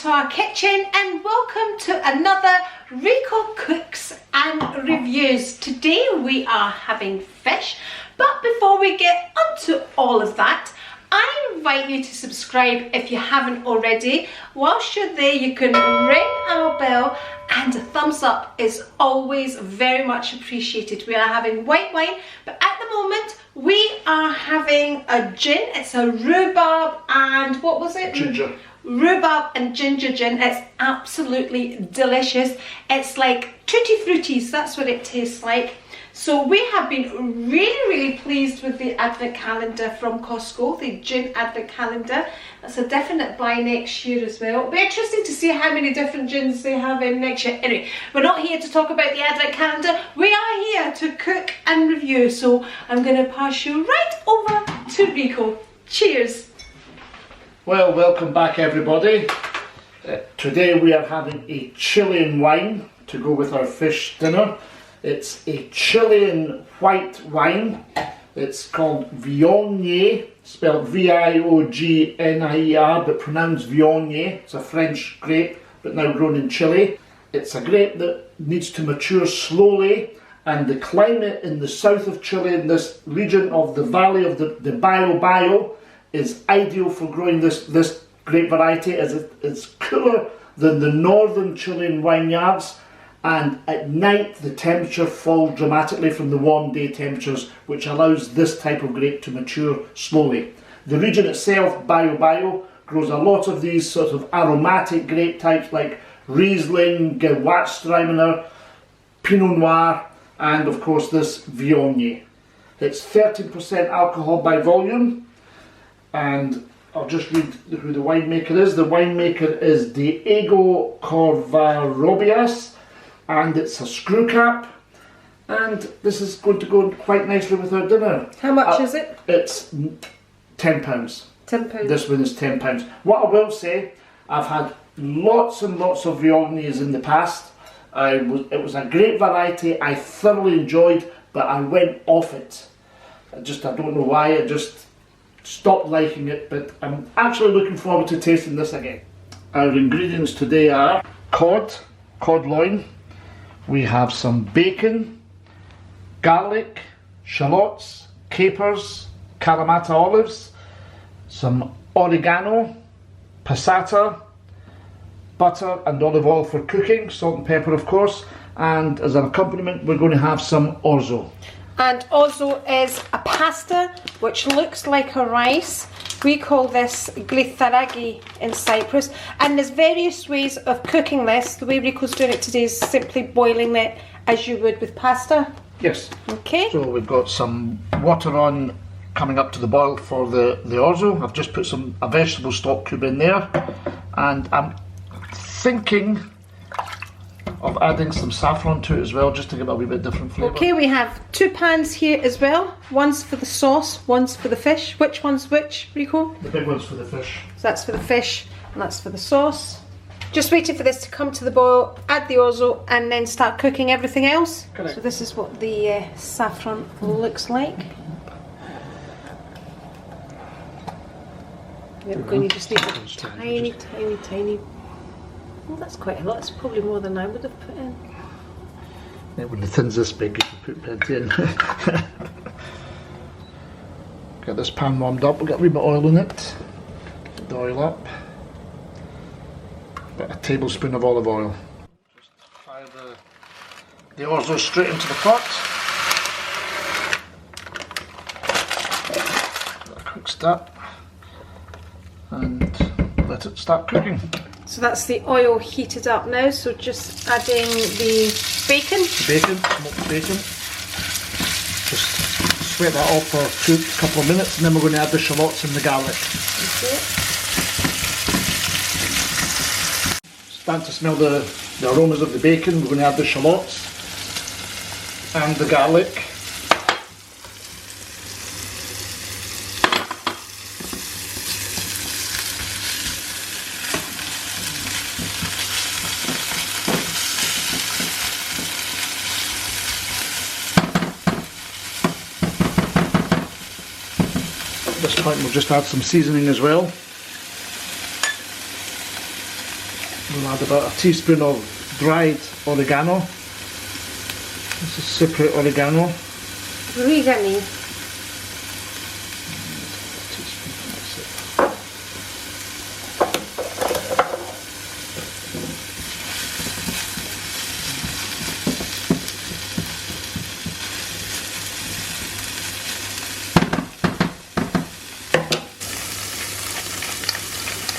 to our kitchen and welcome to another Rico Cooks and Reviews. Today we are having fish, but before we get onto all of that, I invite you to subscribe if you haven't already. Whilst you're there, you can ring our bell, and a thumbs up is always very much appreciated. We are having white wine, but at the moment we are having a gin. It's a rhubarb and what was it? Ginger. Rhubarb and ginger gin. It's absolutely delicious. It's like tutti fruttis, that's what it tastes like. So we have been really pleased with the advent calendar from Costco, the gin advent calendar. That's a definite buy next year as well. It'll be interesting to see how many different gins they have in next year. Anyway, we're not here to talk about the advent calendar. We are here to cook and review. So I'm going to pass you right over to Rico. Cheers. Well, welcome back everybody. Today we are having a Chilean wine to go with our fish dinner. It's a Chilean white wine. It's called Viognier, spelled V-I-O-G-N-I-E-R, but pronounced Viognier. It's a French grape, but now grown in Chile. It's a grape that needs to mature slowly, and the climate in the south of Chile, in this region of the valley of the Biobío, is ideal for growing this grape variety, as it's cooler than the northern Chilean vineyards. And at night the temperature falls dramatically from the warm day temperatures, which allows this type of grape to mature slowly. The region itself, Biobío, grows a lot of these sort of aromatic grape types like Riesling, Gewürztraminer, Pinot Noir, and of course this Viognier. It's 13% alcohol by volume, and I'll just read who the winemaker is. The winemaker is Diego Covarrubias, and it's a screw cap, and this is going to go quite nicely with our dinner. How much is it? It's £10. £10. This one is £10. What I will say, I've had lots and lots of Viogniers in the past. It was a great variety I thoroughly enjoyed, but I went off it. I don't know why, I just stopped liking it, but I'm actually looking forward to tasting this again. Our ingredients today are cod loin. We have some bacon, garlic, shallots, capers, Kalamata olives, some oregano, passata, butter and olive oil for cooking, salt and pepper of course, and as an accompaniment we're going to have some orzo. And orzo is a pasta which looks like a rice. We call this klitharaki in Cyprus, and there's various ways of cooking this. The way Rico's doing it today is simply boiling it as you would with pasta. Yes. Okay. So we've got some water on coming up to the boil for the orzo. I've just put a vegetable stock cube in there, and I'm thinking of adding some saffron to it as well, just to give it a wee bit different flavour. Okay, we have 2 pans here as well. One's for the sauce, one's for the fish. Which one's which, Rico? The big one's for the fish. So that's for the fish and that's for the sauce. Just waiting for this to come to the boil, add the orzo and then start cooking everything else. Correct. So this is what the saffron looks like. We're going to just need a tiny. Well, that's quite a lot. It's probably more than I would have put in. Yeah, when the tin's this big, you can put plenty in. Get this pan warmed up. We'll get a wee bit of oil in it. Get the oil up. About a tablespoon of olive oil. Just fire the orzo straight into the pot. Let it quick start. And let it start cooking. So that's the oil heated up now, so just adding the bacon. Smoked bacon. Just sweat that off for a couple of minutes, and then we're going to add the shallots and the garlic. Okay. Starting to smell the aromas of the bacon. We're going to add the shallots and the garlic. At this point we'll just add some seasoning as well. We'll add about a teaspoon of dried oregano. This is separate oregano. Oregano.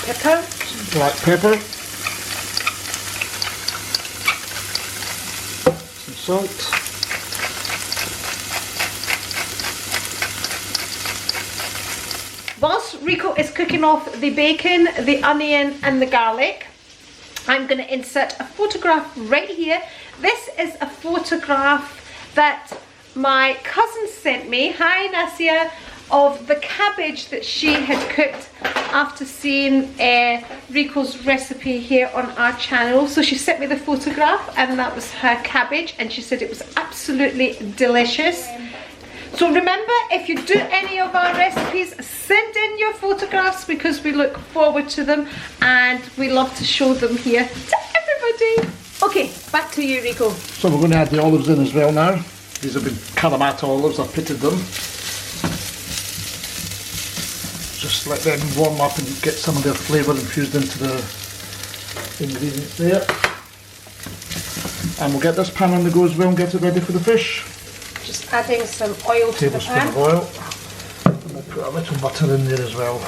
Pepper. Some black pepper. Some salt. Whilst Rico is cooking off the bacon, the onion and the garlic, I'm going to insert a photograph right here. This is a photograph that my cousin sent me, hi Nasia, of the cabbage that she had cooked after seeing Rico's recipe here on our channel. So she sent me the photograph and that was her cabbage and she said it was absolutely delicious. So remember, if you do any of our recipes, send in your photographs because we look forward to them and we love to show them here to everybody. Okay, back to you, Rico. So we're going to add the olives in as well now. These have been Kalamata olives, I've pitted them. Just let them warm up and get some of their flavour infused into the ingredients there. And we'll get this pan on the go as well and get it ready for the fish. Just adding some oil to the pan. Tablespoon of oil. And we'll put a little butter in there as well.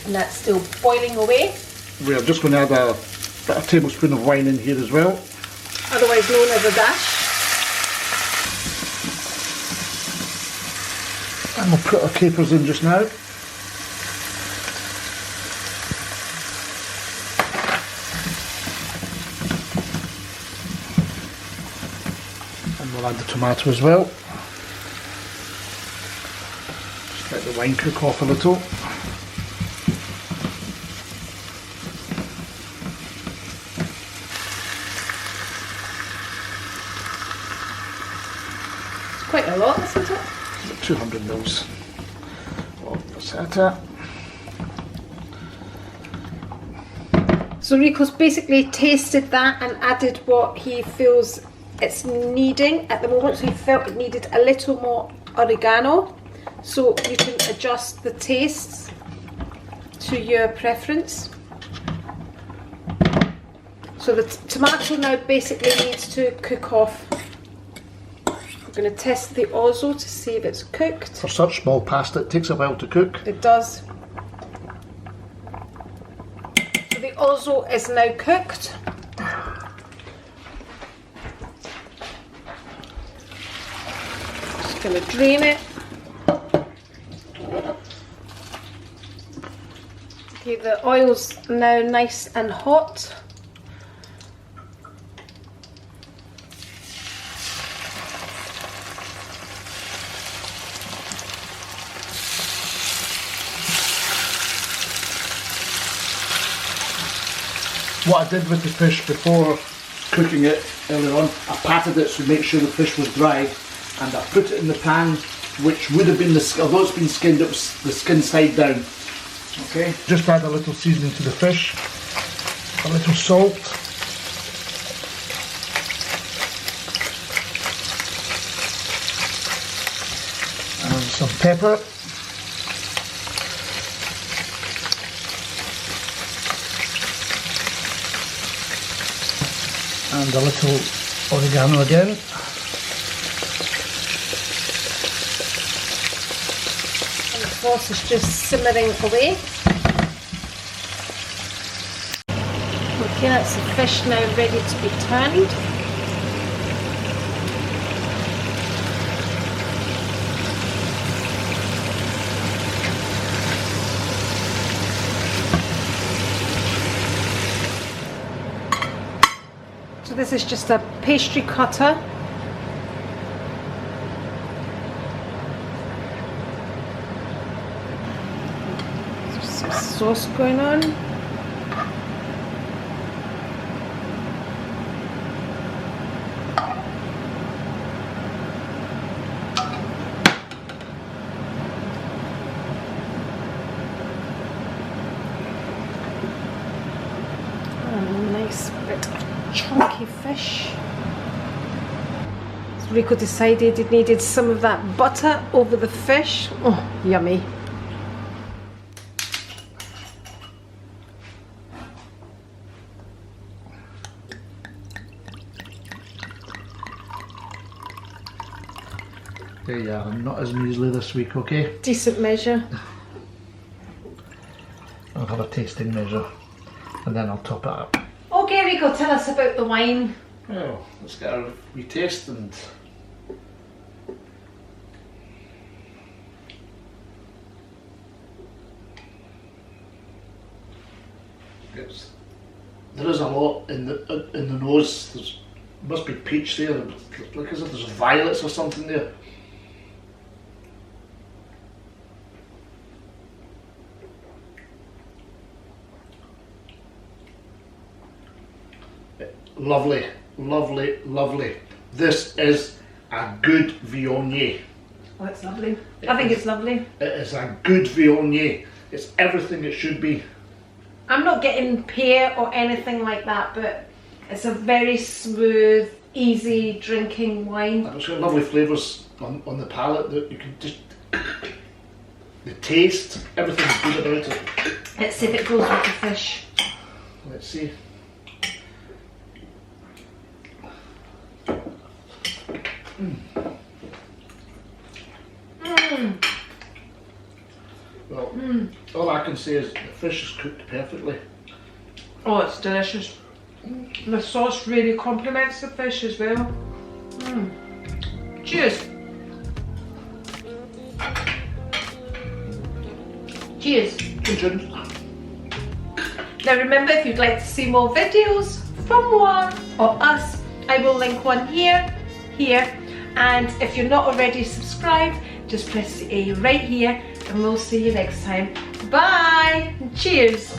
And that's still boiling away. We're just going to add a tablespoon of wine in here as well. Otherwise known as a dash. And we'll put our capers in just now. And we'll add the tomato as well. Just let the wine cook off a little. It's quite a lot, isn't it? 200 mils of passata. So Rico's basically tasted that and added what he feels it's needing at the moment. So he felt it needed a little more oregano. So you can adjust the tastes to your preference. So the tomato now basically needs to cook off. I'm going to test the orzo to see if it's cooked. For such small pasta, it takes a while to cook. It does. So the orzo is now cooked. Just going to drain it. Okay, the oil's now nice and hot. What I did with the fish before cooking it earlier on, I patted it to make sure the fish was dry, and I put it in the pan, which would have been although it's been skinned, it was the skin side down. Okay. Just add a little seasoning to the fish, a little salt, and some pepper. And a little oregano again. And the sauce is just simmering away. Okay, that's the fish now ready to be turned. This is just a pastry cutter. There's some sauce going on. chunky fish. So Rico decided he needed some of that butter over the fish. Oh, yummy. There you are, I'm not as measly this week, okay? Decent measure. I'll have a tasting measure and then I'll top it up. Okay, Rico, tell us about the wine. Well, let's get a wee taste and there is a lot in the nose. There's must be peach there. Look as if there's violets or something there. Lovely, lovely, lovely. This is a good Viognier. Oh, it's lovely. I think it's lovely. It is a good Viognier. It's everything it should be. I'm not getting pear or anything like that, but it's a very smooth, easy drinking wine. It's got lovely flavours on the palate that you can just... The taste, everything's good about it. Let's see if it goes with the fish. Let's see. Well, all I can say is the fish is cooked perfectly. Oh, it's delicious. The sauce really complements the fish as well. Cheers. Cheers. Cheers. Now remember, if you'd like to see more videos from one or us, I will link one here, and if you're not already subscribed, just press A right here, and we'll see you next time. Bye. Cheers.